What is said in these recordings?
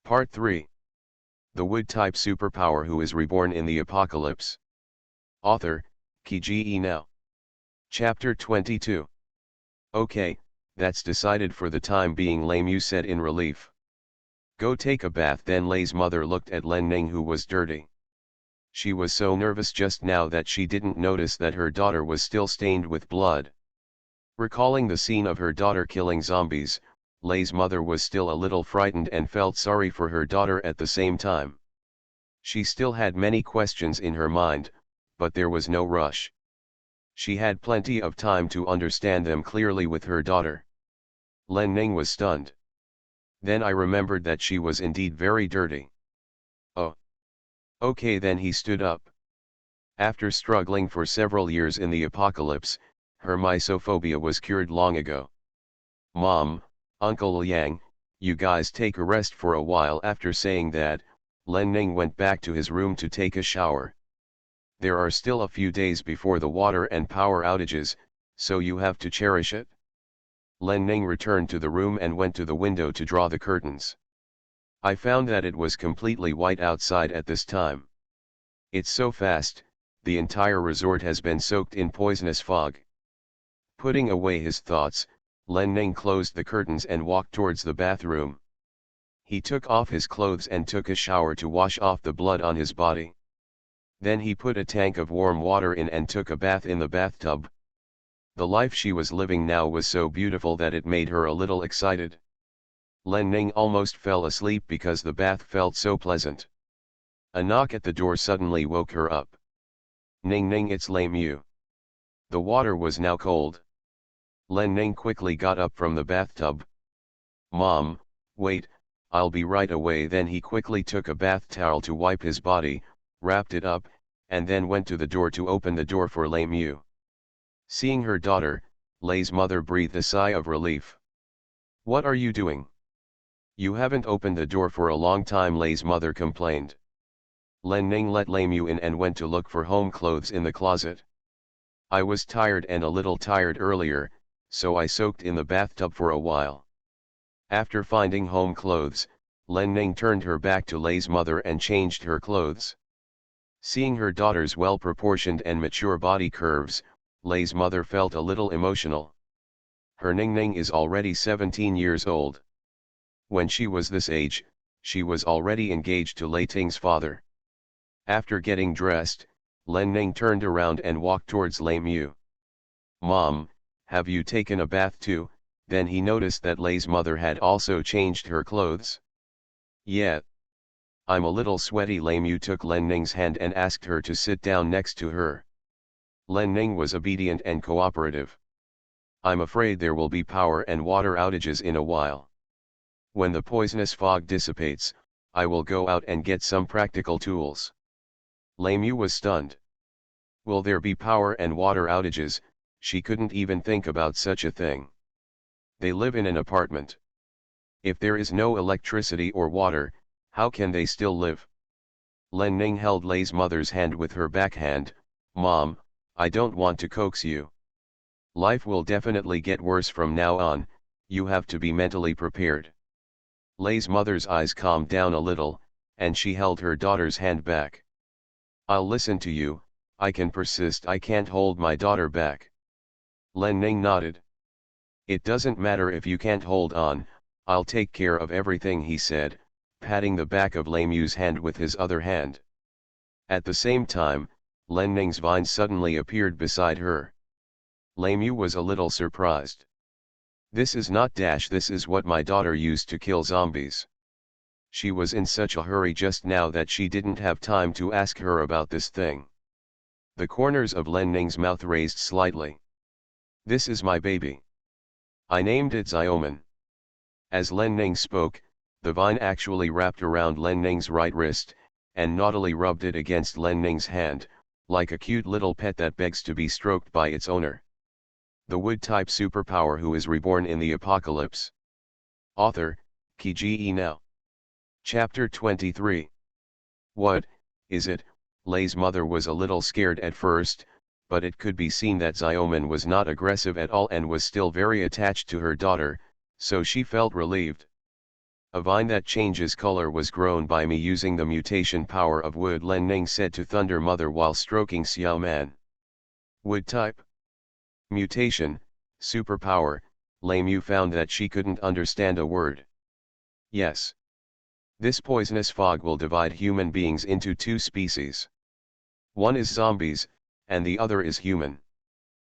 Part 3. The Wood-type superpower who is reborn in the apocalypse. Author, Kge Now. Chapter 22. Okay, that's decided for the time being, Lemieux said in relief. Go take a bath. Then Lei's mother looked at Len Ning, who was dirty. She was so nervous just now that she didn't notice that her daughter was still stained with blood. Recalling the scene of her daughter killing zombies, Lei's mother was still a little frightened and felt sorry for her daughter at the same time. She still had many questions in her mind, but there was no rush. She had plenty of time to understand them clearly with her daughter. Len Ning was stunned. Then I remembered that she was indeed very dirty. Oh. Okay, then he stood up. After struggling for several years in the apocalypse, her misophobia was cured long ago. Mom, Uncle Liang, you guys take a rest for a while. After saying that, Len Ning went back to his room to take a shower. There are still a few days before the water and power outages, so you have to cherish it. Len Ning returned to the room and went to the window to draw the curtains. I found that it was completely white outside at this time. It's so fast, the entire resort has been soaked in poisonous fog. Putting away his thoughts, Len Ning closed the curtains and walked towards the bathroom. He took off his clothes and took a shower to wash off the blood on his body. Then he put a tank of warm water in and took a bath in the bathtub. The life she was living now was so beautiful that it made her a little excited. Len Ning almost fell asleep because the bath felt so pleasant. A knock at the door suddenly woke her up. Ning Ning, it's Lemieux. The water was now cold. Len Ning quickly got up from the bathtub. Mom, wait, I'll be right away. Then he quickly took a bath towel to wipe his body, wrapped it up, and then went to the door to open the door for Lemieux. Seeing her daughter, Lei's mother breathed a sigh of relief. What are you doing? You haven't opened the door for a long time, Lei's mother complained. Len Ning let Lemieux in and went to look for home clothes in the closet. I was tired and a little tired earlier, so I soaked in the bathtub for a while. After finding home clothes, Len Ning turned her back to Lei's mother and changed her clothes. Seeing her daughter's well-proportioned and mature body curves, Lei's mother felt a little emotional. Her Ning Ning is already 17 years old. When she was this age, she was already engaged to Lei Ting's father. After getting dressed, Len Ning turned around and walked towards Lemieux. Mom, have you taken a bath too? Then he noticed that Lei's mother had also changed her clothes. Yeah. I'm a little sweaty. Lemieux took Len Ning's hand and asked her to sit down next to her. Len Ning was obedient and cooperative. I'm afraid there will be power and water outages in a while. When the poisonous fog dissipates, I will go out and get some practical tools. Lemieux was stunned. Will there be power and water outages? She couldn't even think about such a thing. They live in an apartment. If there is no electricity or water, how can they still live? Len Ning held Lei's mother's hand with her backhand. Mom, I don't want to coax you. Life will definitely get worse from now on, you have to be mentally prepared. Lei's mother's eyes calmed down a little, and she held her daughter's hand back. I'll listen to you, I can persist. I can't hold my daughter back. Len Ning nodded. It doesn't matter if you can't hold on, I'll take care of everything, he said, patting the back of Lemieux's hand with his other hand. At the same time, Len Ning's vine suddenly appeared beside her. Lemieux was a little surprised. This is not dash, this is what my daughter used to kill zombies. She was in such a hurry just now that she didn't have time to ask her about this thing. The corners of Len Ning's mouth raised slightly. This is my baby. I named it Xiaoman. As Len Ning spoke, the vine actually wrapped around Len Ning's right wrist, and naughtily rubbed it against Len Ning's hand, like a cute little pet that begs to be stroked by its owner. The Wood-type superpower who is reborn in the apocalypse. Author, Kge Now. Chapter 23. What is it? Lei's mother was a little scared at first, but it could be seen that Xiaoman was not aggressive at all and was still very attached to her daughter, so she felt relieved. A vine that changes color was grown by me using the mutation power of wood, Len Ning said to Thunder Mother while stroking Xiao Man. Wood type. Mutation, superpower, Lei Mu found that she couldn't understand a word. Yes. This poisonous fog will divide human beings into two species. One is zombies, and the other is human.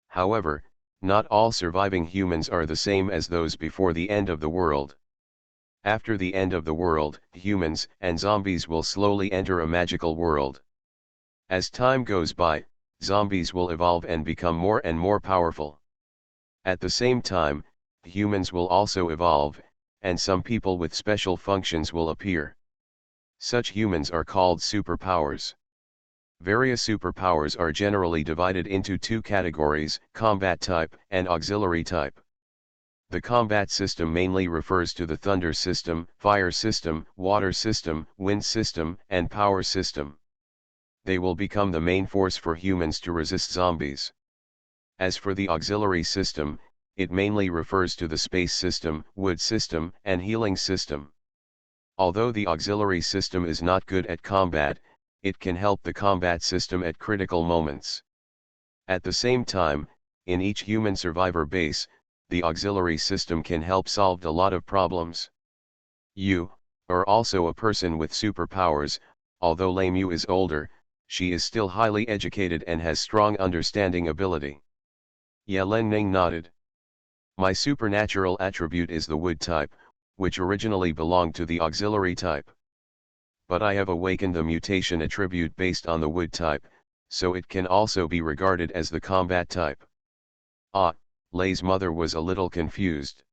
However, not all surviving humans are the same as those before the end of the world. After the end of the world, humans and zombies will slowly enter a magical world. As time goes by, zombies will evolve and become more and more powerful. At the same time, humans will also evolve, and some people with special functions will appear. Such humans are called superpowers. Various superpowers are generally divided into two categories: combat type and auxiliary type. The combat system mainly refers to the thunder system, fire system, water system, wind system, and power system. They will become the main force for humans to resist zombies. As for the auxiliary system, it mainly refers to the space system, wood system, and healing system. Although the auxiliary system is not good at combat, it can help the combat system at critical moments. At the same time, in each human survivor base, the auxiliary system can help solve a lot of problems. You are also a person with superpowers. Although Lei Mu is older, she is still highly educated and has strong understanding ability. Yeah, Len Ning nodded. My supernatural attribute is the wood type, which originally belonged to the auxiliary type. But I have awakened the mutation attribute based on the wood type, so it can also be regarded as the combat type. Ah, Lei's mother was a little confused.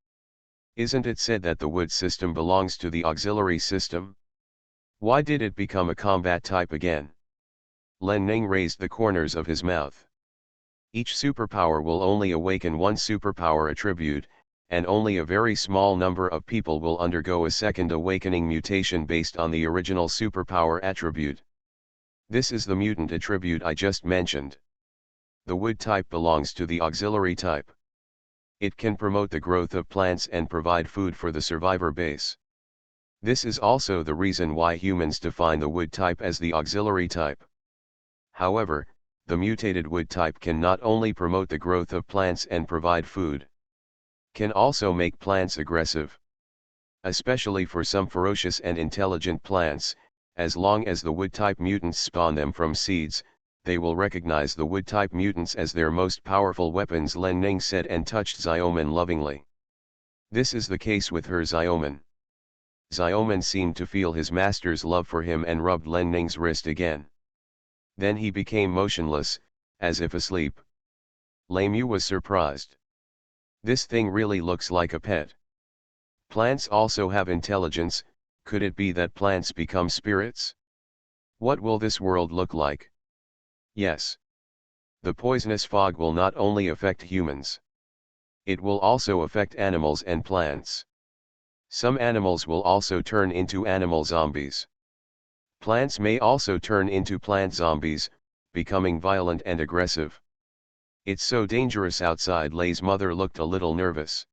Isn't it said that the wood system belongs to the auxiliary system? Why did it become a combat type again? Len Ning raised the corners of his mouth. Each superpower will only awaken one superpower attribute, and only a very small number of people will undergo a second awakening mutation based on the original superpower attribute. This is the mutant attribute I just mentioned. The wood type belongs to the auxiliary type. It can promote the growth of plants and provide food for the survivor base. This is also the reason why humans define the wood type as the auxiliary type. However, the mutated wood type can not only promote the growth of plants and provide food, can also make plants aggressive. Especially for some ferocious and intelligent plants, as long as the wood type mutants spawn them from seeds, they will recognize the wood type mutants as their most powerful weapons, Len Ning said and touched Xiaoman lovingly. This is the case with her Xiaoman. Xiaoman seemed to feel his master's love for him and rubbed Len Ning's wrist again. Then he became motionless, as if asleep. Lei Mu was surprised. This thing really looks like a pet. Plants also have intelligence. Could it be that plants become spirits? What will this world look like? Yes. The poisonous fog will not only affect humans. It will also affect animals and plants. Some animals will also turn into animal zombies. Plants may also turn into plant zombies, becoming violent and aggressive. It's so dangerous outside. Lei's mother looked a little nervous.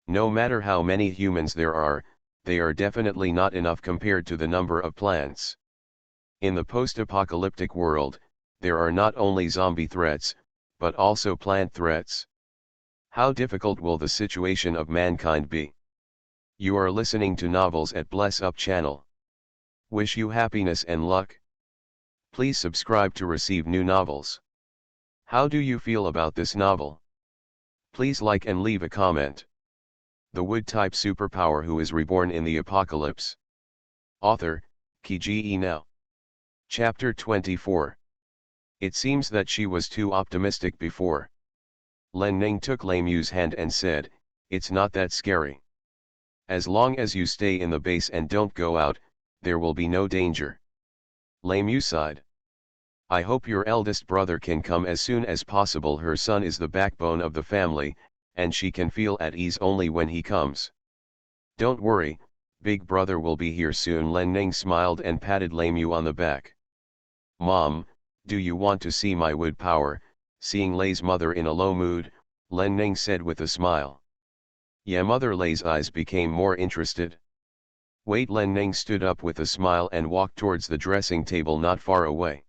No matter how many humans there are, they are definitely not enough compared to the number of plants. In the post-apocalyptic world, there are not only zombie threats, but also plant threats. How difficult will the situation of mankind be? You are listening to Novels at Bless Up channel. Wish you happiness and luck. Please subscribe to receive new novels. How do you feel about this novel? Please like and leave a comment. The wood type superpower who is reborn in the apocalypse. Author, Kiji Now. Chapter 24. It seems that she was too optimistic before. Len Ning took Lei Mu's hand and said, "It's not that scary. As long as you stay in the base and don't go out, there will be no danger." Lei Mu sighed. "I hope your eldest brother can come as soon as possible. Her son is the backbone of the family, and she can feel at ease only when he comes." "Don't worry, big brother will be here soon." Len Ning smiled and patted Lei Mu on the back. "Mom, do you want to see my wood power?" Seeing Lei's mother in a low mood, Len Ning said with a smile. "Yeah, mother." Lei's eyes became more interested. Wait, Len Ning stood up with a smile and walked towards the dressing table not far away.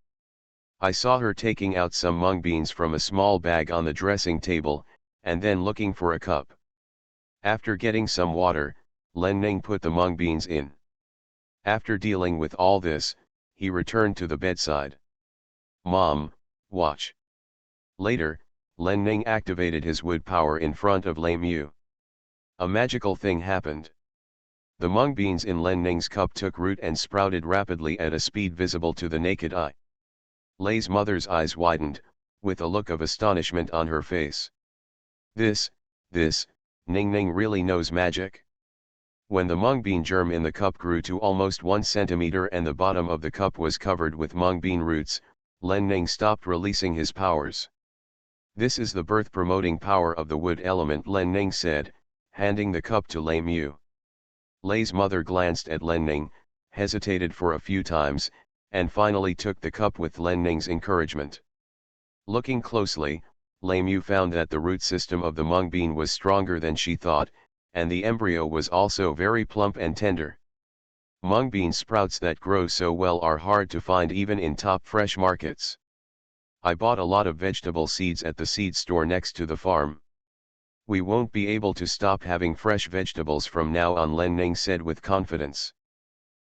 I saw her taking out some mung beans from a small bag on the dressing table, and then looking for a cup. After getting some water, Len Ning put the mung beans in. After dealing with all this, he returned to the bedside. Mom, watch. Later, Len Ning activated his wood power in front of Lei Mu. A magical thing happened. The mung beans in Len Ning's cup took root and sprouted rapidly at a speed visible to the naked eye. Lei's mother's eyes widened, with a look of astonishment on her face. This, Ning Ning really knows magic? When the mung bean germ in the cup grew to almost 1 centimeter and the bottom of the cup was covered with mung bean roots, Len Ning stopped releasing his powers. This is the birth-promoting power of the wood element, Len Ning said, handing the cup to Lei Mu. Lei's mother glanced at Len Ning, hesitated for a few times, and finally took the cup with Len Ning's encouragement. Looking closely, Lei Mu found that the root system of the mung bean was stronger than she thought, and the embryo was also very plump and tender. Mung bean sprouts that grow so well are hard to find even in top fresh markets. I bought a lot of vegetable seeds at the seed store next to the farm. We won't be able to stop having fresh vegetables from now on, Len Ning said with confidence.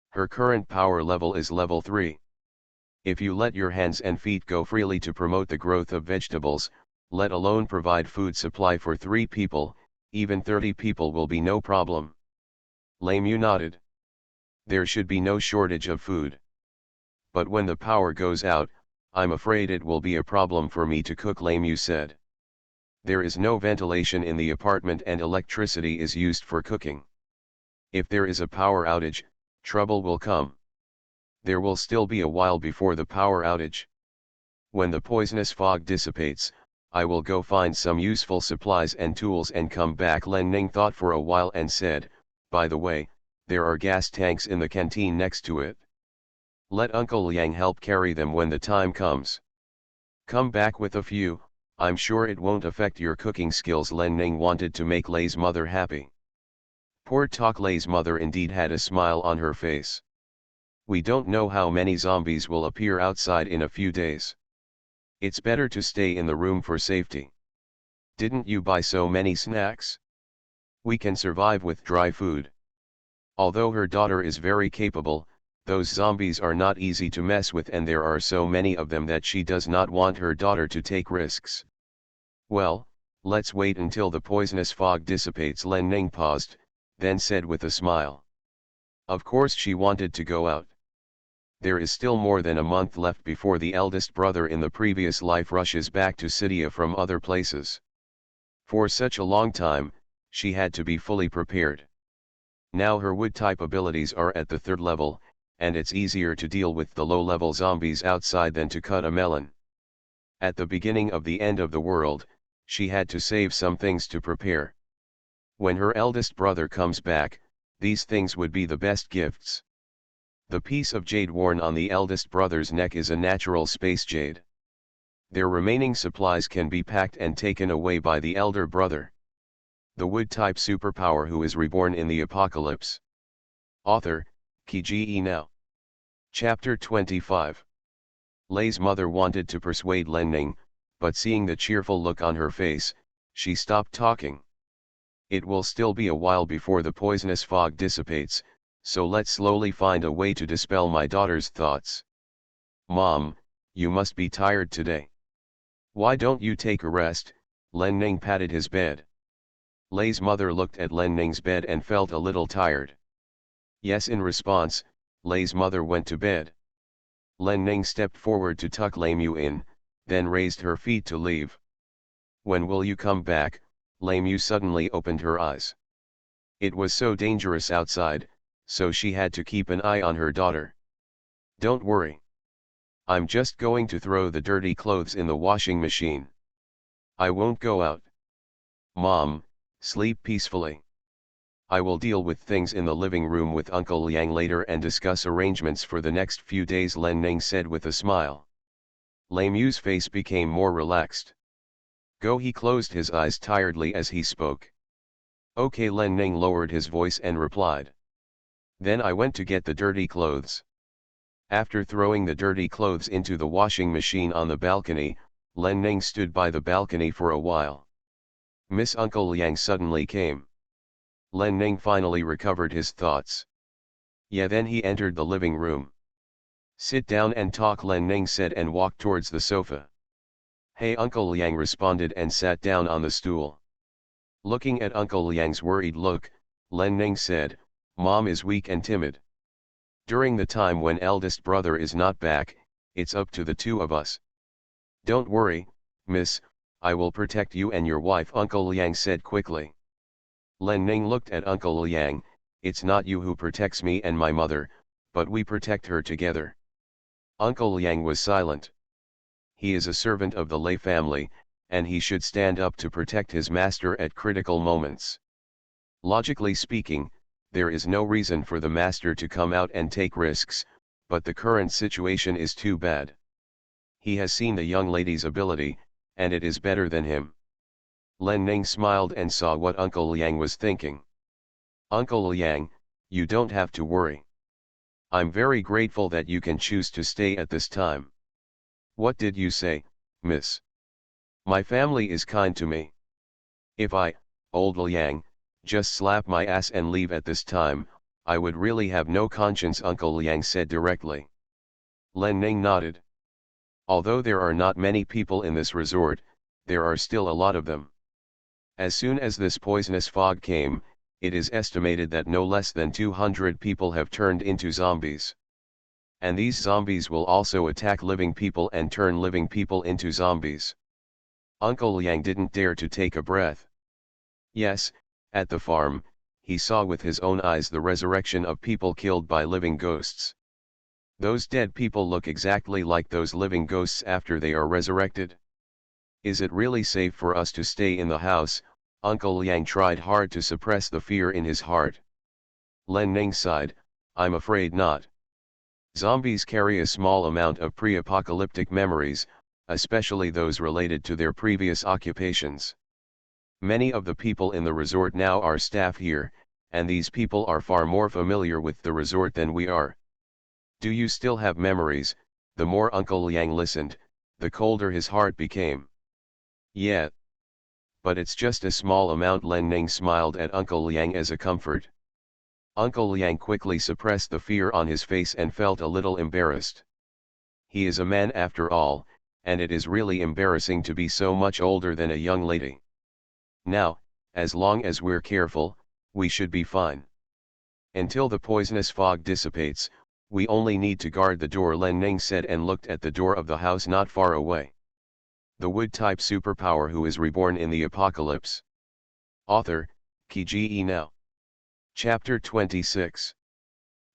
Her current power level is level 3. If you let your hands and feet go freely to promote the growth of vegetables, let alone provide food supply for 3 people, even 30 people will be no problem. Lei Mu nodded. There should be no shortage of food. But when the power goes out, I'm afraid it will be a problem for me to cook, Lei Mu said. There is no ventilation in the apartment and electricity is used for cooking. If there is a power outage, trouble will come. There will still be a while before the power outage. When the poisonous fog dissipates, I will go find some useful supplies and tools and come back. Len Ning thought for a while and said, by the way, there are gas tanks in the canteen next to it. Let Uncle Liang help carry them when the time comes. Come back with a few, I'm sure it won't affect your cooking skills. Len Ning wanted to make Lei's mother happy. Poor Tok Lei's mother indeed had a smile on her face. We don't know how many zombies will appear outside in a few days. It's better to stay in the room for safety. Didn't you buy so many snacks? We can survive with dry food. Although her daughter is very capable, those zombies are not easy to mess with and there are so many of them that she does not want her daughter to take risks. Well, let's wait until the poisonous fog dissipates. Len Ning paused, then said with a smile. Of course she wanted to go out. There is still more than a month left before the eldest brother in the previous life rushes back to Sidia from other places. For such a long time, she had to be fully prepared. Now her wood-type abilities are at the 3rd level, and it's easier to deal with the low-level zombies outside than to cut a melon. At the beginning of the end of the world, she had to save some things to prepare. When her eldest brother comes back, these things would be the best gifts. The piece of jade worn on the eldest brother's neck is a natural space jade. Their remaining supplies can be packed and taken away by the elder brother. The wood-type superpower who is reborn in the apocalypse. Author, Kiji Now. Chapter 25. Lei's mother wanted to persuade Len Ning, but seeing the cheerful look on her face, she stopped talking. It will still be a while before the poisonous fog dissipates, so let's slowly find a way to dispel my daughter's thoughts. Mom, you must be tired today. Why don't you take a rest? Len Ning patted his bed. Lei's mother looked at Len Ning's bed and felt a little tired. Yes, in response, Lei's mother went to bed. Len Ning stepped forward to tuck Lei Mu in, then raised her feet to leave. When will you come back? Lei Mu suddenly opened her eyes. It was so dangerous outside, so she had to keep an eye on her daughter. Don't worry. I'm just going to throw the dirty clothes in the washing machine. I won't go out. Mom, sleep peacefully. I will deal with things in the living room with Uncle Liang later and discuss arrangements for the next few days, Len Ning said with a smile. Lei Mu's face became more relaxed. Go, he closed his eyes tiredly as he spoke. Okay, Len Ning lowered his voice and replied. Then I went to get the dirty clothes. After throwing the dirty clothes into the washing machine on the balcony, Len Ning stood by the balcony for a while. Miss Uncle Liang suddenly came. Len Ning finally recovered his thoughts. Yeah, then he entered the living room. Sit down and talk, Len Ning said, and walked towards the sofa. Hey, Uncle Liang responded and sat down on the stool. Looking at Uncle Liang's worried look, Len Ning said, Mom is weak and timid. During the time when eldest brother is not back, it's up to the two of us. Don't worry, miss, I will protect you and your wife, Uncle Liang said quickly. Len Ning looked at Uncle Liang. It's not you who protects me and my mother, but we protect her together. Uncle Liang was silent. He is a servant of the Lei family, and he should stand up to protect his master at critical moments. Logically speaking, there is no reason for the master to come out and take risks, but the current situation is too bad. He has seen the young lady's ability, and it is better than him. Len Ning smiled and saw what Uncle Liang was thinking. Uncle Liang, you don't have to worry. I'm very grateful that you can choose to stay at this time. What did you say, miss? My family is kind to me. If I, old Liang, just slap my ass and leave at this time, I would really have no conscience, Uncle Liang said directly. Len Ning nodded. Although there are not many people in this resort, there are still a lot of them. As soon as this poisonous fog came, it is estimated that no less than 200 people have turned into zombies. And these zombies will also attack living people and turn living people into zombies. Uncle Liang didn't dare to take a breath. Yes, at the farm, he saw with his own eyes the resurrection of people killed by living ghosts. Those dead people look exactly like those living ghosts after they are resurrected. Is it really safe for us to stay in the house? Uncle Liang tried hard to suppress the fear in his heart. Len Ning sighed, I'm afraid not. Zombies carry a small amount of pre-apocalyptic memories, especially those related to their previous occupations. Many of the people in the resort now are staff here, and these people are far more familiar with the resort than we are. Do you still have memories? The more Uncle Liang listened, the colder his heart became. Yeah. But it's just a small amount. Len Ning smiled at Uncle Liang as a comfort. Uncle Liang quickly suppressed the fear on his face and felt a little embarrassed. He is a man after all, and it is really embarrassing to be so much older than a young lady. Now, as long as we're careful, we should be fine. Until the poisonous fog dissipates, we only need to guard the door, Len Ning said and looked at the door of the house not far away. The Wood-type superpower who is reborn in the apocalypse. Author, Kge Now. Chapter 26.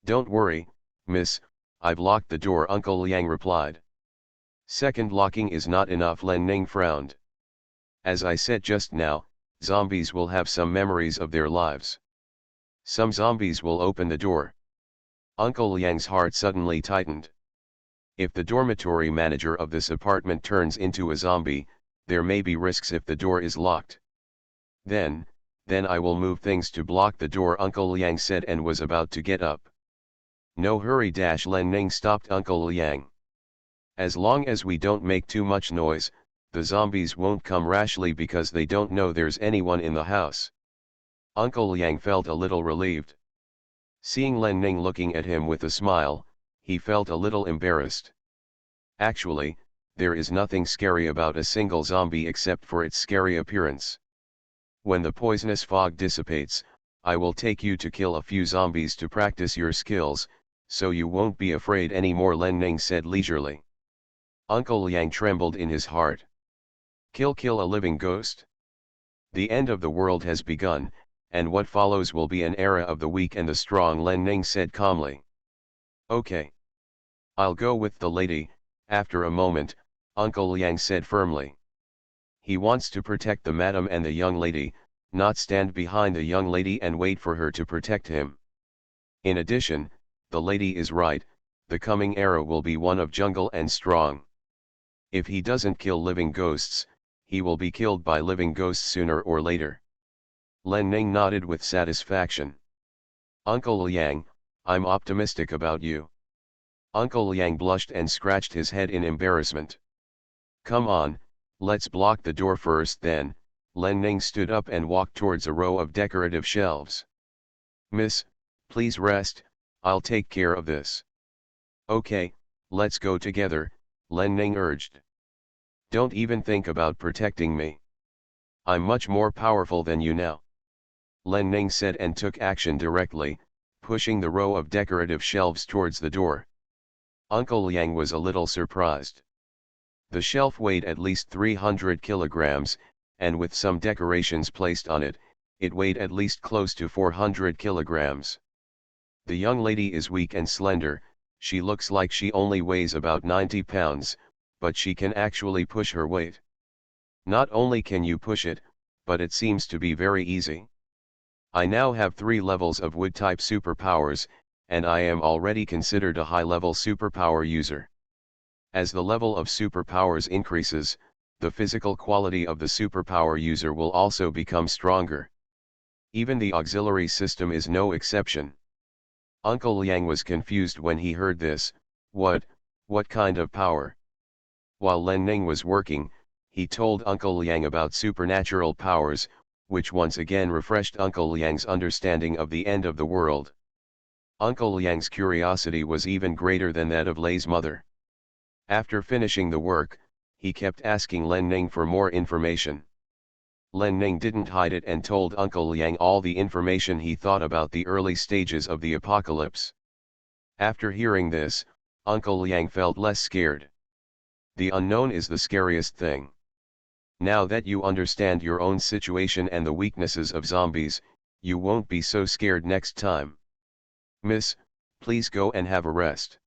Don't worry, miss, I've locked the door, Uncle Liang replied. Second locking is not enough, Len Ning frowned. As I said just now, zombies will have some memories of their lives. Some zombies will open the door. Uncle Liang's heart suddenly tightened. If the dormitory manager of this apartment turns into a zombie, there may be risks if the door is locked. Then I will move things to block the door, Uncle Liang said and was about to get up. No hurry, Len Ning stopped Uncle Liang. As long as we don't make too much noise, the zombies won't come rashly because they don't know there's anyone in the house. Uncle Liang felt a little relieved. Seeing Len Ning looking at him with a smile, he felt a little embarrassed. Actually, there is nothing scary about a single zombie except for its scary appearance. When the poisonous fog dissipates, I will take you to kill a few zombies to practice your skills, so you won't be afraid anymore, Len Ning said leisurely. Uncle Liang trembled in his heart. Kill a living ghost? The end of the world has begun, and what follows will be an era of the weak and the strong, Len Ning said calmly. Okay. I'll go with the lady. After a moment, Uncle Liang said firmly. He wants to protect the madam and the young lady, not stand behind the young lady and wait for her to protect him. In addition, the lady is right, the coming era will be one of jungle and strong. If he doesn't kill living ghosts, he will be killed by living ghosts sooner or later. Len Ning nodded with satisfaction. Uncle Liang, I'm optimistic about you. Uncle Liang blushed and scratched his head in embarrassment. Come on, let's block the door first then. Len Ning stood up and walked towards a row of decorative shelves. Miss, please rest, I'll take care of this. Okay, let's go together, Len Ning urged. Don't even think about protecting me. I'm much more powerful than you now. Len Ning said and took action directly, pushing the row of decorative shelves towards the door. Uncle Liang was a little surprised. The shelf weighed at least 300 kilograms, and with some decorations placed on it, it weighed at least close to 400 kilograms. The young lady is weak and slender, she looks like she only weighs about 90 pounds, but she can actually push her weight. Not only can you push it, but it seems to be very easy. I now have 3 levels of wood-type superpowers, and I am already considered a high-level superpower user. As the level of superpowers increases, the physical quality of the superpower user will also become stronger. Even the auxiliary system is no exception. Uncle Liang was confused when he heard this. What kind of power? While Len Ning was working, he told Uncle Liang about supernatural powers, which once again refreshed Uncle Liang's understanding of the end of the world. Uncle Liang's curiosity was even greater than that of Lei's mother. After finishing the work, he kept asking Len Ning for more information. Len Ning didn't hide it and told Uncle Liang all the information he thought about the early stages of the apocalypse. After hearing this, Uncle Liang felt less scared. The unknown is the scariest thing. Now that you understand your own situation and the weaknesses of zombies, you won't be so scared next time. Miss, please go and have a rest.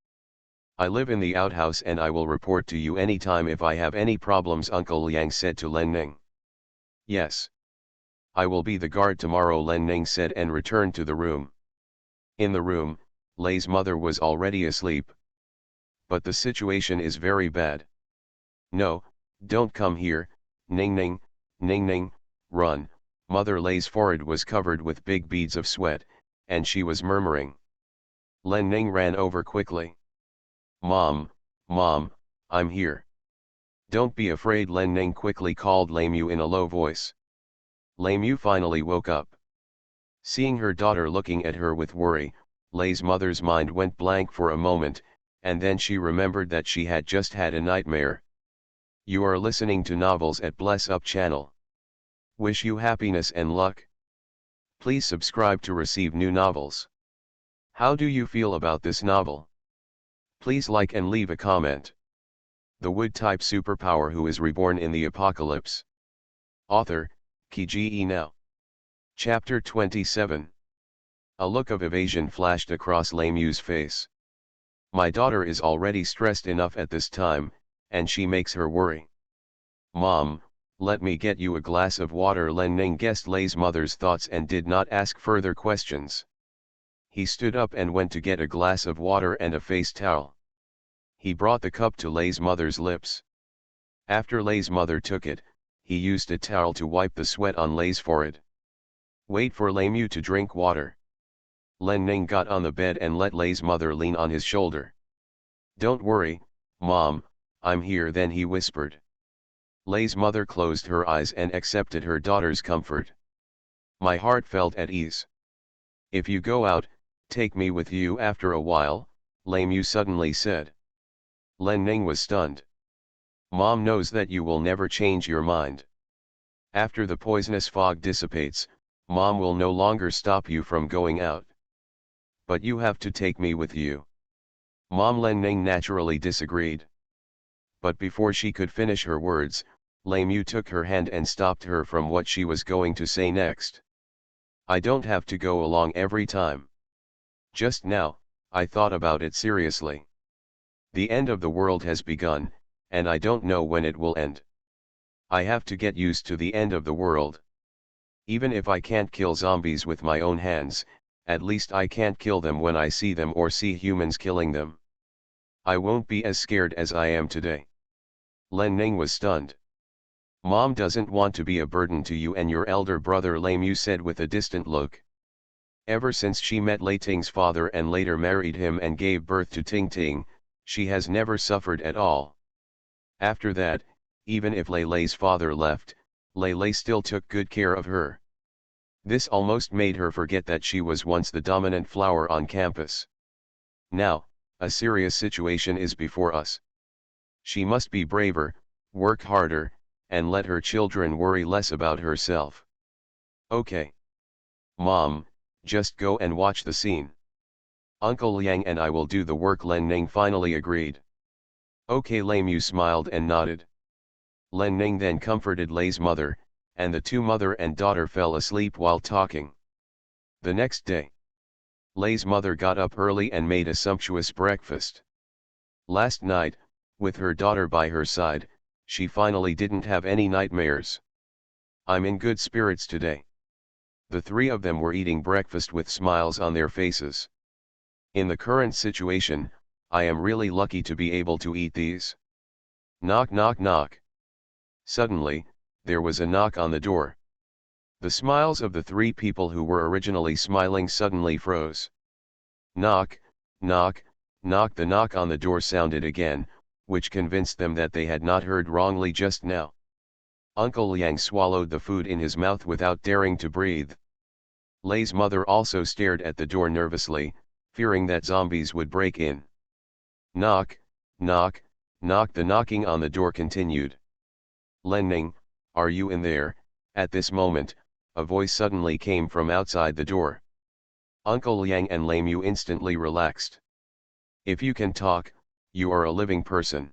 I live in the outhouse and I will report to you anytime if I have any problems, Uncle Liang said to Len Ning. Yes. I will be the guard tomorrow, Len Ning said and returned to the room. In the room, Lei's mother was already asleep. But the situation is very bad. No, don't come here, Ning Ning, run. Mother Lei's forehead was covered with big beads of sweat, and she was murmuring. Len Ning ran over quickly. Mom, I'm here. Don't be afraid, Len Ning quickly called Lemieux in a low voice. Lemieux finally woke up. Seeing her daughter looking at her with worry, Lei's mother's mind went blank for a moment, and then she remembered that she had just had a nightmare. You are listening to Novels at Bless Up channel. Wish you happiness and luck. Please subscribe to receive new novels. How do you feel about this novel? Please like and leave a comment. The wood-type superpower who is reborn in the apocalypse. Author, Ki Now. Chapter 27. A look of evasion flashed across Lemieux's face. My daughter is already stressed enough at this time, and she makes her worry. Mom, let me get you a glass of water. Len Ning guessed Lei's mother's thoughts and did not ask further questions. He stood up and went to get a glass of water and a face towel. He brought the cup to Lei's mother's lips. After Lei's mother took it, he used a towel to wipe the sweat on Lei's forehead. Wait for Lemieux to drink water. Len Ning got on the bed and let Lei's mother lean on his shoulder. Don't worry, Mom, I'm here, then he whispered. Lei's mother closed her eyes and accepted her daughter's comfort. My heart felt at ease. If you go out, take me with you. After a while, Lemieux suddenly said. Len Ning was stunned. Mom knows that you will never change your mind. After the poisonous fog dissipates, Mom will no longer stop you from going out. But you have to take me with you. Mom, Len Ning naturally disagreed. But before she could finish her words, Lemieux took her hand and stopped her from what she was going to say next. I don't have to go along every time. Just now, I thought about it seriously. The end of the world has begun, and I don't know when it will end. I have to get used to the end of the world. Even if I can't kill zombies with my own hands, at least I can't kill them when I see them or see humans killing them. I won't be as scared as I am today. Len Ning was stunned. Mom doesn't want to be a burden to you and your elder brother, Lemieux said with a distant look. Ever since she met Lei Ting's father and later married him and gave birth to Ting Ting, she has never suffered at all. After that, even if Lei Lei's father left, Lei Lei still took good care of her. This almost made her forget that she was once the dominant flower on campus. Now, a serious situation is before us. She must be braver, work harder, and let her children worry less about herself. Okay. Mom, just go and watch the scene. Uncle Liang and I will do the work, Len Ning finally agreed. Okay, Lei Mu smiled and nodded. Len Ning then comforted Lei's mother, and the two mother and daughter fell asleep while talking. The next day, Lei's mother got up early and made a sumptuous breakfast. Last night, with her daughter by her side, she finally didn't have any nightmares. I'm in good spirits today. The three of them were eating breakfast with smiles on their faces. In the current situation, I am really lucky to be able to eat these. Knock knock knock. Suddenly, there was a knock on the door. The smiles of the three people who were originally smiling suddenly froze. Knock, knock, knock. The knock on the door sounded again, which convinced them that they had not heard wrongly just now. Uncle Liang swallowed the food in his mouth without daring to breathe. Lei's mother also stared at the door nervously, fearing that zombies would break in. Knock, knock, knock. The knocking on the door continued. Len Ning, are you in there? At this moment, a voice suddenly came from outside the door. Uncle Liang and Lei Mu instantly relaxed. If you can talk, you are a living person.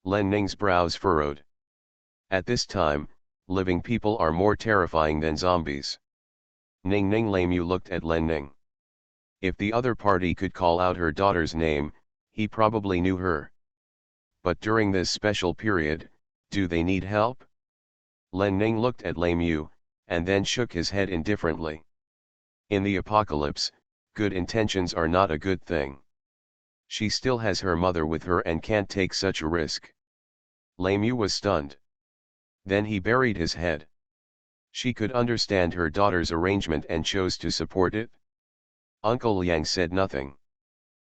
Len Ning's brows furrowed. At this time, living people are more terrifying than zombies. Ning Ning. Lei Mu looked at Len Ning. If the other party could call out her daughter's name, he probably knew her. But during this special period, do they need help? Len Ning looked at Lei Mu, and then shook his head indifferently. In the apocalypse, good intentions are not a good thing. She still has her mother with her and can't take such a risk. Lei Mu was stunned. Then he buried his head. She could understand her daughter's arrangement and chose to support it. Uncle Liang said nothing.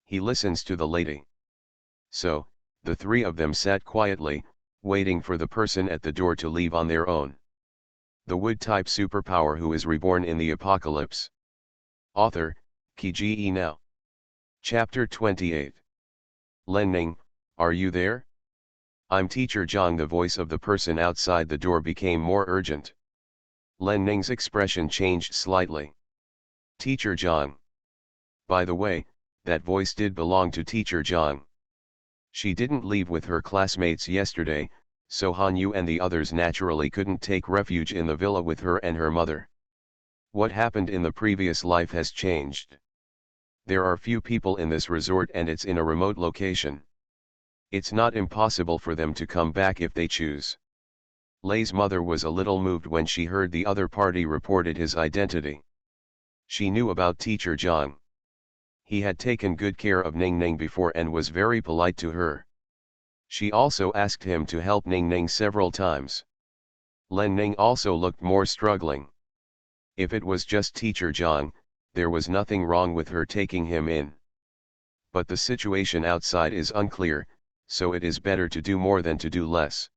He listens to the lady. So, the three of them sat quietly, waiting for the person at the door to leave on their own. The wood-type superpower who is reborn in the apocalypse. Author, Kge Now. Chapter 28. Len Ning, are you there? I'm Teacher Zhang. The voice of the person outside the door became more urgent. Len Ning's expression changed slightly. Teacher Zhang. By the way, that voice did belong to Teacher Zhang. She didn't leave with her classmates yesterday, so Han Yu and the others naturally couldn't take refuge in the villa with her and her mother. What happened in the previous life has changed. There are few people in this resort and it's in a remote location. It's not impossible for them to come back if they choose. Lei's mother was a little moved when she heard the other party reported his identity. She knew about Teacher Zhang. He had taken good care of Ning Ning before and was very polite to her. She also asked him to help Ning Ning several times. Len Ning also looked more struggling. If it was just Teacher Zhang, there was nothing wrong with her taking him in. But the situation outside is unclear, so it is better to do more than to do less.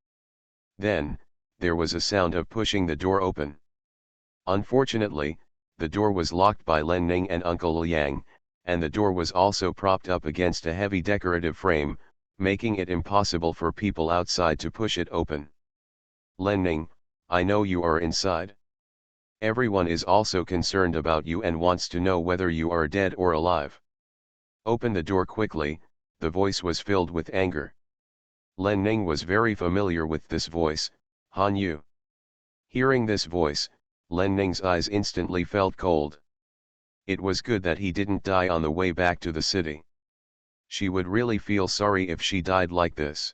Then, there was a sound of pushing the door open. Unfortunately, the door was locked by Len Ning and Uncle Liang, and the door was also propped up against a heavy decorative frame, making it impossible for people outside to push it open. Len Ning, I know you are inside. Everyone is also concerned about you and wants to know whether you are dead or alive. Open the door quickly. The voice was filled with anger. Len Ning was very familiar with this voice, Han Yu. Hearing this voice, Len Ning's eyes instantly felt cold. It was good that he didn't die on the way back to the city. She would really feel sorry if she died like this.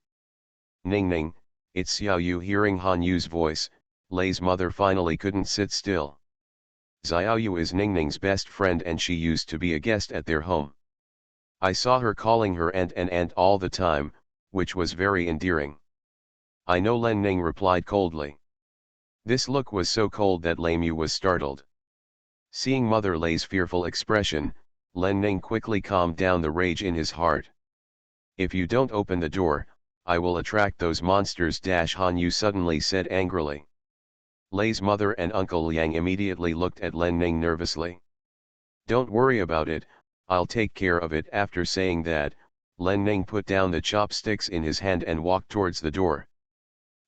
Ning Ning, it's Xiao Yu. Hearing Han Yu's voice, Lei's mother finally couldn't sit still. Xiao Yu is Ning Ning's best friend and she used to be a guest at their home. I saw her calling her aunt all the time, which was very endearing. I know, Len Ning replied coldly. This look was so cold that Lei Mu was startled. Seeing Mother Lei's fearful expression, Len Ning quickly calmed down the rage in his heart. If you don't open the door, I will attract those monsters. Han Yu suddenly said angrily. Lei's mother and Uncle Liang immediately looked at Len Ning nervously. Don't worry about it, I'll take care of it. After saying that, Len Ning put down the chopsticks in his hand and walked towards the door.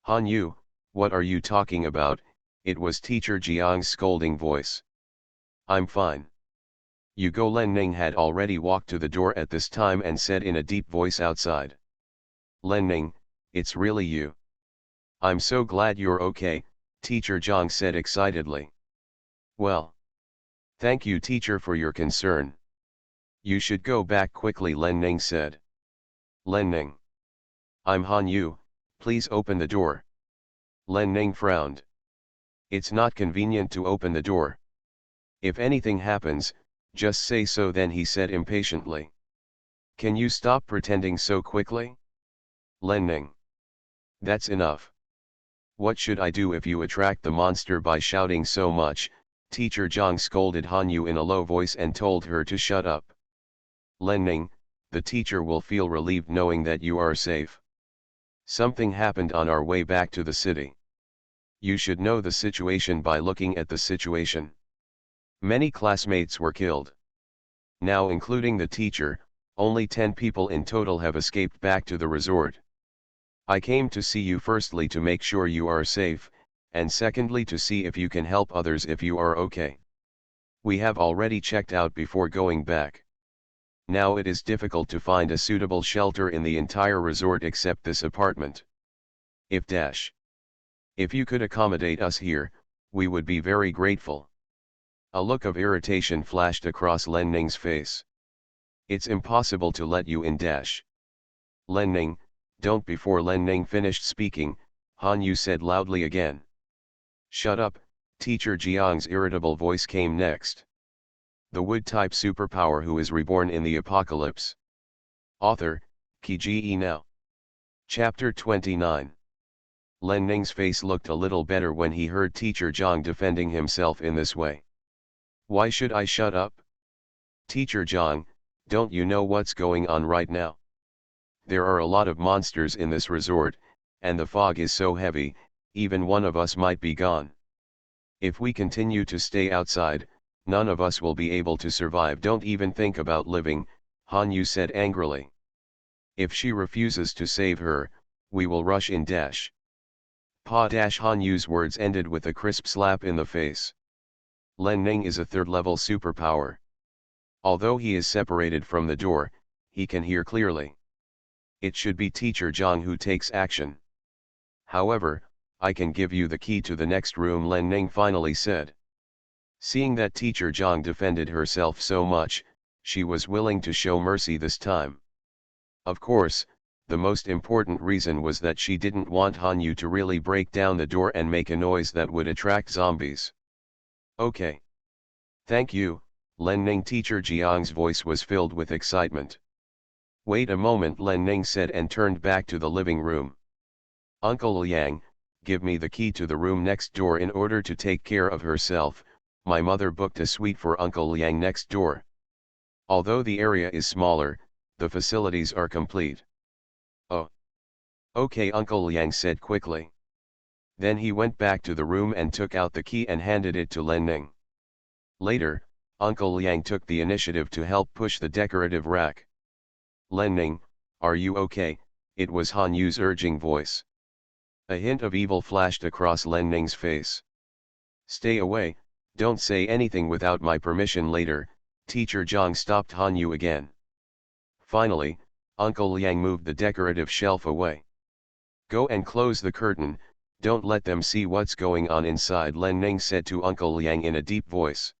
Han Yu, what are you talking about? It was Teacher Jiang's scolding voice. I'm fine. You go. Len Ning had already walked to the door at this time and said in a deep voice outside. Len Ning, it's really you. I'm so glad you're okay, Teacher Jiang said excitedly. Well. Thank you, teacher, for your concern. You should go back quickly, Len Ning said. Len Ning. I'm Han Yu, please open the door. Len Ning frowned. It's not convenient to open the door. If anything happens, just say so then, he said impatiently. Can you stop pretending so quickly? Len Ning. That's enough. What should I do if you attract the monster by shouting so much? Teacher Jiang scolded Han Yu in a low voice and told her to shut up. Len Ning, the teacher will feel relieved knowing that you are safe. Something happened on our way back to the city. You should know the situation by looking at the situation. Many classmates were killed. Now, including the teacher, only 10 people in total have escaped back to the resort. I came to see you firstly to make sure you are safe, and secondly to see if you can help others if you are okay. We have already checked out before going back. Now it is difficult to find a suitable shelter in the entire resort except this apartment. If you could accommodate us here, we would be very grateful. A look of irritation flashed across Len Ning's face. It's impossible to let you in. Len Ning, don't. Before Len Ning finished speaking, Han Yu said loudly again. Shut up, Teacher Jiang's irritable voice came next. The wood-type superpower who is reborn in the apocalypse. Author, Qi Now. Chapter 29. Len Ning's face looked a little better when he heard Teacher Jiang defending himself in this way. Why should I shut up? Teacher Jiang, don't you know what's going on right now? There are a lot of monsters in this resort, and the fog is so heavy, even one of us might be gone. If we continue to stay outside, none of us will be able to survive. Don't even think about living, Han Yu said angrily. If she refuses to save her, we will rush in. Pa. Han Yu's words ended with a crisp slap in the face. Len Ning is a third-level superpower. Although he is separated from the door, he can hear clearly. It should be Teacher Jiang who takes action. However, I can give you the key to the next room, Len Ning finally said. Seeing that Teacher Jiang defended herself so much, she was willing to show mercy this time. Of course, the most important reason was that she didn't want Han Yu to really break down the door and make a noise that would attract zombies. Okay. Thank you, Len Ning. Teacher Jiang's voice was filled with excitement. Wait a moment, Len Ning said and turned back to the living room. Uncle Liang, give me the key to the room next door. In order to take care of herself, my mother booked a suite for Uncle Liang next door. Although the area is smaller, the facilities are complete. Oh. Okay, Uncle Liang said quickly. Then he went back to the room and took out the key and handed it to Len Ning. Later, Uncle Liang took the initiative to help push the decorative rack. Len Ning, are you okay? It was Han Yu's urging voice. A hint of evil flashed across Len Ning's face. Stay away, don't say anything without my permission. Later, Teacher Jiang stopped Han Yu again. Finally, Uncle Liang moved the decorative shelf away. Go and close the curtain, don't let them see what's going on inside, Len Ning said to Uncle Liang in a deep voice.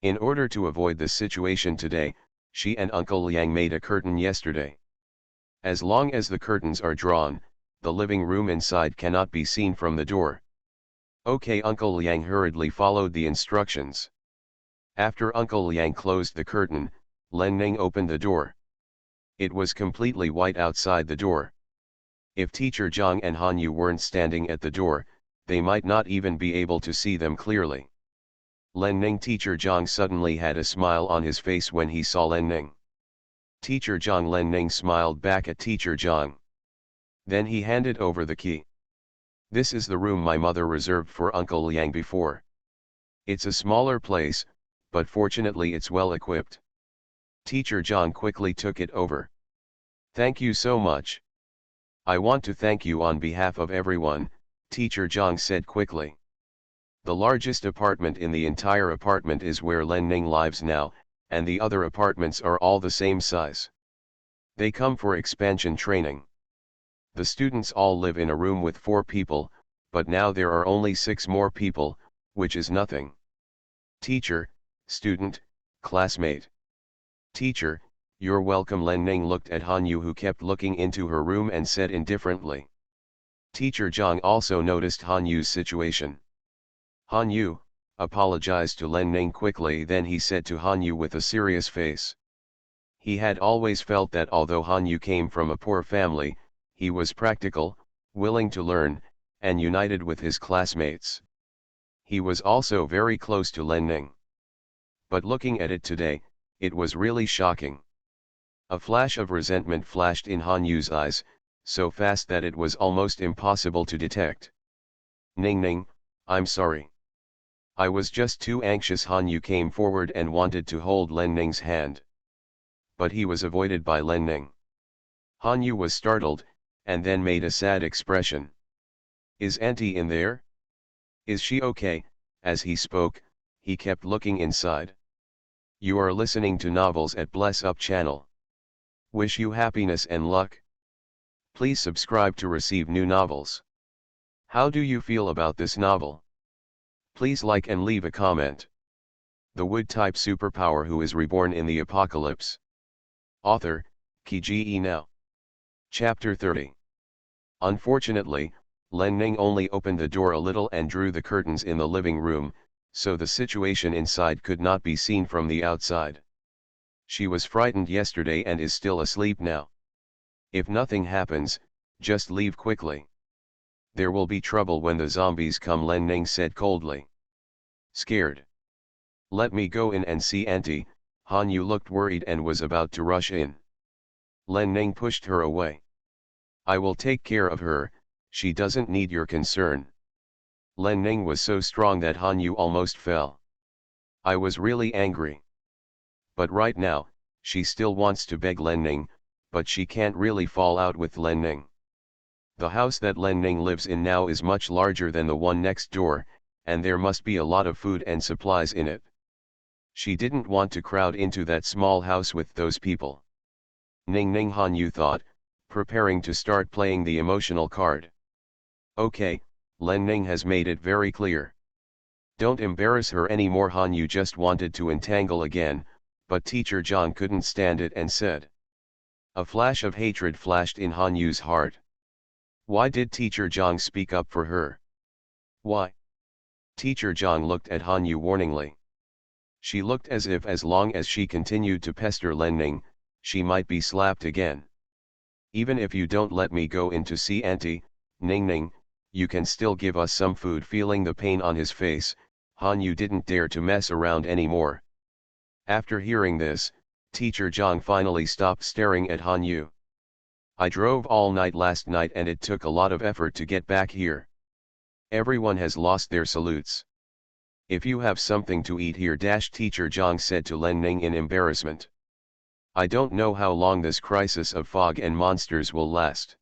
In order to avoid this situation today, she and Uncle Liang made a curtain yesterday. As long as the curtains are drawn, the living room inside cannot be seen from the door. Okay, Uncle Liang hurriedly followed the instructions. After Uncle Liang closed the curtain, Len Ning opened the door. It was completely white outside the door. If Teacher Jiang and Han Yu weren't standing at the door, they might not even be able to see them clearly. Len Ning. Teacher Zhang suddenly had a smile on his face when he saw Len Ning. Teacher Zhang. Len Ning smiled back at Teacher Zhang. Then he handed over the key. This is the room my mother reserved for Uncle Liang before. It's a smaller place, but fortunately it's well equipped. Teacher Zhang quickly took it over. Thank you so much. I want to thank you on behalf of everyone, Teacher Zhang said quickly. The largest apartment in the entire apartment is where Len Ning lives now, and the other apartments are all the same size. They come for expansion training. The students all live in a room with 4 people, but now there are only 6 more people, which is nothing. Teacher, student, classmate. Teacher, you're welcome. Len Ning looked at Han Yu, who kept looking into her room, and said indifferently. Teacher Zhang also noticed Han Yu's situation. Han Yu apologized to Len Ning quickly, then he said to Han Yu with a serious face. He had always felt that although Han Yu came from a poor family, he was practical, willing to learn, and united with his classmates. He was also very close to Len Ning. But looking at it today, it was really shocking. A flash of resentment flashed in Han Yu's eyes, so fast that it was almost impossible to detect. Ning Ning, I'm sorry. I was just too anxious. Han Yu came forward and wanted to hold Len Ning's hand. But he was avoided by Len Ning. Han Yu was startled, and then made a sad expression. Is Auntie in there? Is she okay? As he spoke, he kept looking inside. You are listening to Novels at Bless Up channel. Wish you happiness and luck. Please subscribe to receive new novels. How do you feel about this novel? Please like and leave a comment. The Wood-type superpower who is reborn in the apocalypse. Author, Ki Now. Chapter 30. Unfortunately, Len Ning only opened the door a little and drew the curtains in the living room, so the situation inside could not be seen from the outside. She was frightened yesterday and is still asleep now. If nothing happens, just leave quickly. There will be trouble when the zombies come, Len Ning said coldly. Scared? Let me go in and see Auntie. Han Yu looked worried and was about to rush in. Len Ning pushed her away. I will take care of her, she doesn't need your concern. Len Ning was so strong that Han Yu almost fell. I was really angry. But right now, she still wants to beg Len Ning, but she can't really fall out with Len Ning. The house that Len Ning lives in now is much larger than the one next door, and there must be a lot of food and supplies in it. She didn't want to crowd into that small house with those people. Ning Ning, Han Yu thought, preparing to start playing the emotional card. Okay, Len Ning has made it very clear. Don't embarrass her anymore. Han Yu just wanted to entangle again, but Teacher Zhang couldn't stand it and said. A flash of hatred flashed in Han Yu's heart. Why did Teacher Zhang speak up for her? Why? Teacher Zhang looked at Han Yu warningly. She looked as if as long as she continued to pester Len Ning, she might be slapped again. Even if you don't let me go in to see Auntie, Ning Ning, you can still give us some food. Feeling the pain on his face, Han Yu didn't dare to mess around anymore. After hearing this, Teacher Zhang finally stopped staring at Han Yu. I drove all night last night and it took a lot of effort to get back here. Everyone has lost their salutes. If you have something to eat here, Teacher Zhang said to Len Ning in embarrassment. I don't know how long this crisis of fog and monsters will last.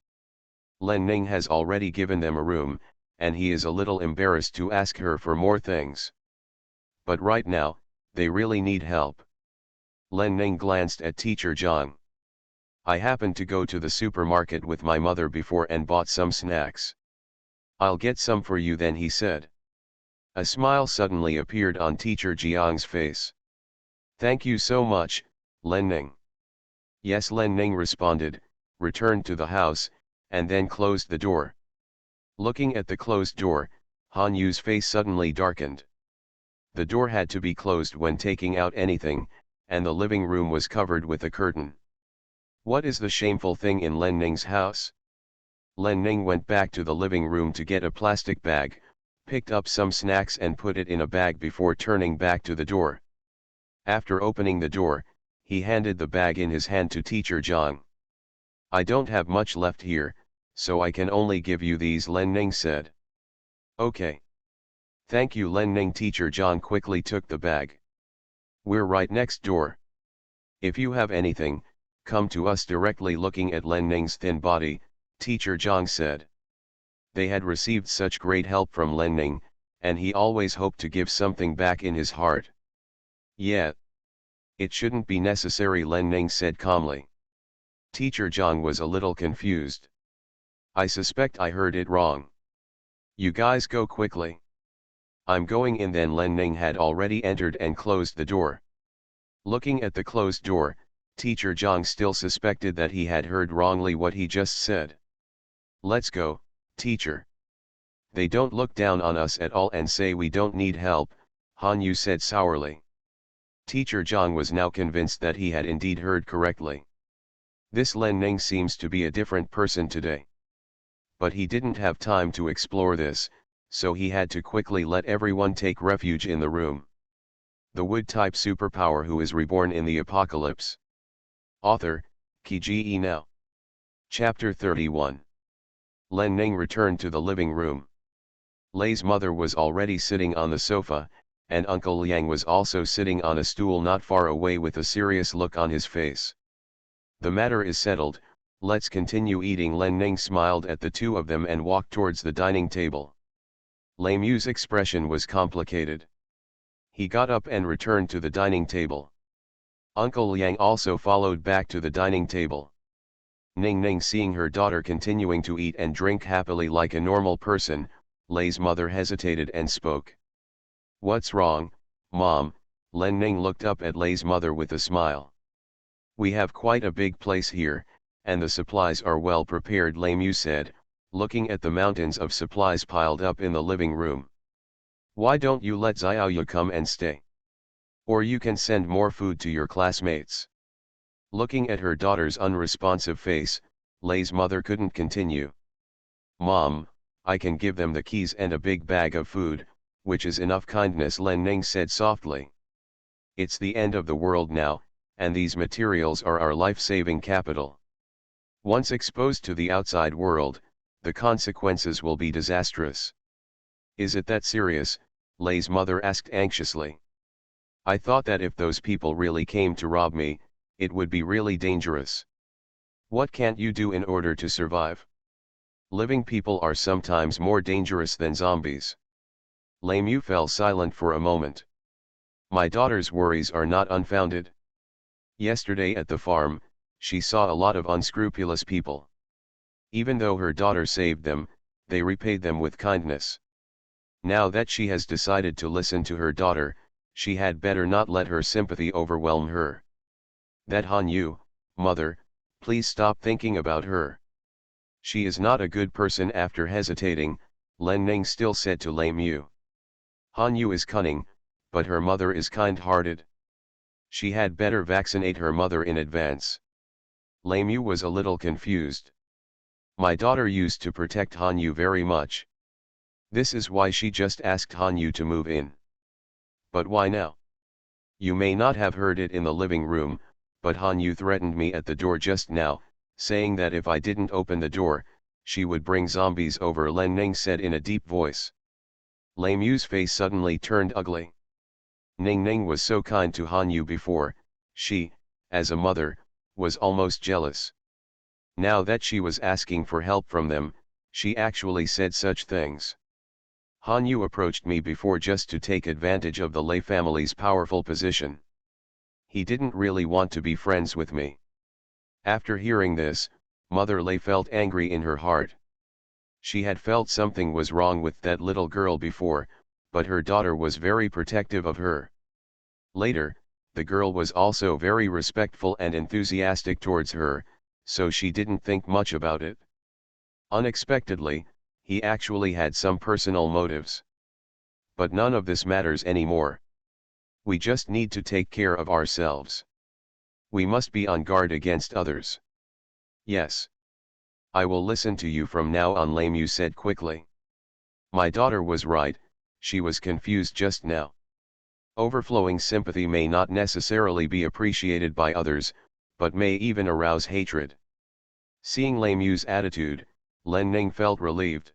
Len Ning has already given them a room, and he is a little embarrassed to ask her for more things. But right now, they really need help. Len Ning glanced at Teacher Zhang. I happened to go to the supermarket with my mother before and bought some snacks. I'll get some for you then, he said. A smile suddenly appeared on Teacher Jiang's face. Thank you so much, Len Ning. Yes, Len Ning responded, returned to the house, and then closed the door. Looking at the closed door, Han Yu's face suddenly darkened. The door had to be closed when taking out anything, and the living room was covered with a curtain. What is the shameful thing in Len Ning's house? Len Ning went back to the living room to get a plastic bag, picked up some snacks and put it in a bag before turning back to the door. After opening the door, he handed the bag in his hand to Teacher Zhang. "I don't have much left here, so I can only give you these," Len Ning said. "Okay. Thank you, Len Ning." Teacher Zhang quickly took the bag. "We're right next door. If you have anything, come to us directly." Looking at Len Ning's thin body, Teacher Zhang said. They had received such great help from Len Ning, and he always hoped to give something back in his heart. "Yeah. It shouldn't be necessary," Len Ning said calmly. Teacher Zhang was a little confused. "I suspect I heard it wrong. You guys go quickly. I'm going in then." Len Ning had already entered and closed the door. Looking at the closed door, Teacher Zhang still suspected that he had heard wrongly what he just said. "Let's go, teacher. They don't look down on us at all and say we don't need help," Han Yu said sourly. Teacher Zhang was now convinced that he had indeed heard correctly. This Len Ning seems to be a different person today. But he didn't have time to explore this, so he had to quickly let everyone take refuge in the room. The Wood-type superpower who is reborn in the apocalypse. Author, Ki Now. Chapter 31. Len Ning returned to the living room. Lei's mother was already sitting on the sofa, and Uncle Liang was also sitting on a stool not far away with a serious look on his face. "The matter is settled, let's continue eating." Len Ning smiled at the two of them and walked towards the dining table. Lei Mu's expression was complicated. He got up and returned to the dining table. Uncle Liang also followed back to the dining table. Ning Ning, seeing her daughter continuing to eat and drink happily like a normal person, Lei's mother hesitated and spoke. "What's wrong, Mom?" Len Ning looked up at Lei's mother with a smile. "We have quite a big place here, and the supplies are well prepared," Lei Mu said, looking at the mountains of supplies piled up in the living room. "Why don't you let Xiaoyu come and stay? Or you can send more food to your classmates." Looking at her daughter's unresponsive face, Lei's mother couldn't continue. "Mom, I can give them the keys and a big bag of food, which is enough kindness," Len Ning said softly. "It's the end of the world now, and these materials are our life-saving capital. Once exposed to the outside world, the consequences will be disastrous." "Is it that serious?" Lei's mother asked anxiously. "I thought that if those people really came to rob me, it would be really dangerous. What can't you do in order to survive? Living people are sometimes more dangerous than zombies." Lei Mu fell silent for a moment. "My daughter's worries are not unfounded. Yesterday at the farm, she saw a lot of unscrupulous people. Even though her daughter saved them, they repaid them with kindness. Now that she has decided to listen to her daughter, she had better not let her sympathy overwhelm her. That Han Yu, mother, please stop thinking about her. She is not a good person." After hesitating, Len Ning still said to Lei Mu. "Han Yu is cunning, but her mother is kind-hearted. She had better vaccinate her mother in advance." Lei Mu was a little confused. "My daughter used to protect Han Yu very much. This is why she just asked Han Yu to move in. But why now? You may not have heard it in the living room, but Han Yu threatened me at the door just now, saying that if I didn't open the door, she would bring zombies over," Len Ning said in a deep voice. Lei Mu's face suddenly turned ugly. Ning Ning was so kind to Han Yu before. She, as a mother, was almost jealous. Now that she was asking for help from them, she actually said such things. "Han Yu approached me before just to take advantage of the Lei family's powerful position. He didn't really want to be friends with me." After hearing this, Mother Lei felt angry in her heart. She had felt something was wrong with that little girl before, but her daughter was very protective of her. Later, the girl was also very respectful and enthusiastic towards her, so she didn't think much about it. Unexpectedly, he actually had some personal motives. But none of this matters anymore. We just need to take care of ourselves. We must be on guard against others. "Yes. I will listen to you from now on," Lei Mu said quickly. My daughter was right, she was confused just now. Overflowing sympathy may not necessarily be appreciated by others, but may even arouse hatred. Seeing Lei Mu's attitude, Len Ning felt relieved.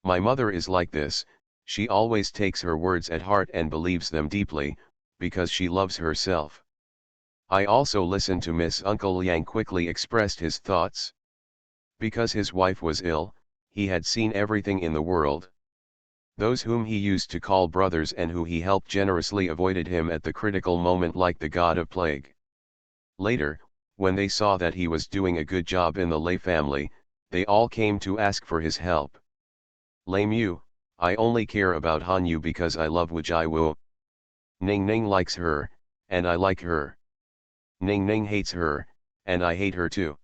My mother is like this, she always takes her words at heart and believes them deeply, because she loves herself. I also listened to Miss Uncle Liang quickly expressed his thoughts. Because his wife was ill, he had seen everything in the world. Those whom he used to call brothers and who he helped generously avoided him at the critical moment like the god of plague. Later, when they saw that he was doing a good job in the Lei family, they all came to ask for his help. Lei Mu, I only care about Han Yu because I love Wu Jai Wu. Ning Ning likes her, and I like her. Ning Ning hates her, and I hate her too.